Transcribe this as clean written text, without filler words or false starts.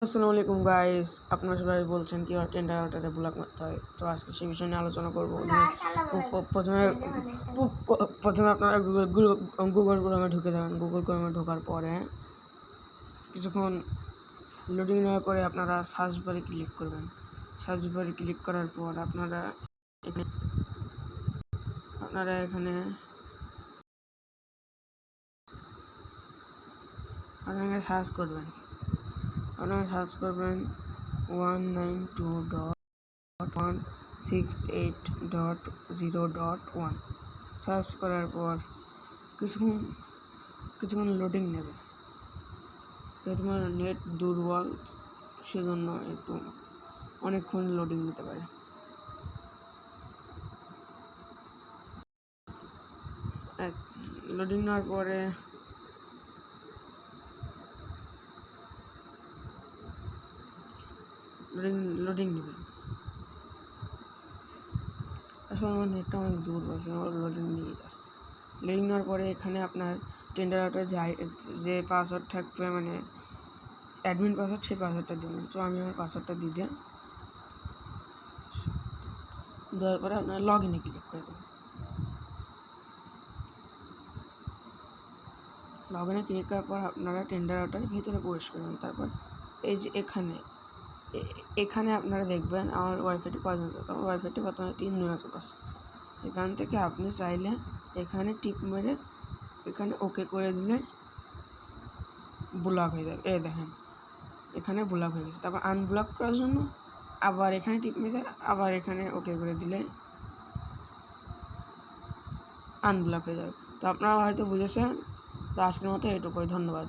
আসসালামু আলাইকুম গাইস, আপনারা সবাই বলছেন কীভাবে টেন্ডার আউটারে ব্লক মারতে হয়। তো আজকে সেই বিষয় নিয়ে আলোচনা করবো। প্রথমে প্রথমে আপনারা গুগল ক্রোমে ঢুকে যাবেন। গুগল ক্রোমে ঢোকার পরে কিছুক্ষণ লোডিং নেওয়ার পরে আপনারা সার্চ বারে ক্লিক করবেন। সার্চ বারে ক্লিক করার পর আপনারা এখানে সার্চ করবেন। আপনারা সার্চ করবেন 192.168.0.1। সার্চ করার পর কিছুক্ষণ লোডিং নেবে। তোমার নেট দুর্বল, সেজন্য একটু অনেকক্ষণ লোডিং নিতে পারে। লোডিং নেওয়ার পরে লোডিং নেবে। আসলে আমার নেটটা অনেক দুর্বল, লোডিং নিয়ে যাচ্ছে। লোডিং নেওয়ার পরে এখানে আপনার টেন্ডার আউটারে যে পাসওয়ার্ড থাকবে, মানে অ্যাডমিন পাসওয়ার্ড, সেই পাসওয়ার্ডটা দেবেন। তো আমি আমার পাসওয়ার্ডটা দিয়ে দেওয়ার পরে আপনার লগ ইনে ক্লিক করে দেবেন। লগ ইনে ক্লিক করার পর আপনারা টেন্ডার আউটারের ভিতরে প্রবেশ করবেন। তারপর এই যে এখানে আপনারা দেখবেন আমার ওয়াইফাইটি কতজন আছে। আমার ওয়াইফাইটি বর্তমানে 3 যোগাযোগ আছে। এখান থেকে আপনি চাইলে এখানে টিপ মেরে এখানে ওকে করে দিলে ব্লক হয়ে যাবে। দেখেন এখানে ব্লক হয়ে গেছে। তারপর আনব্লক করার জন্য আবার এখানে টিপ মেরে আবার এখানে ওকে করে দিলে আনব্লক হয়ে যাবে। তো আপনারা হয়তো বুঝেছেন। তো আজকের মতো এটুকুই, ধন্যবাদ।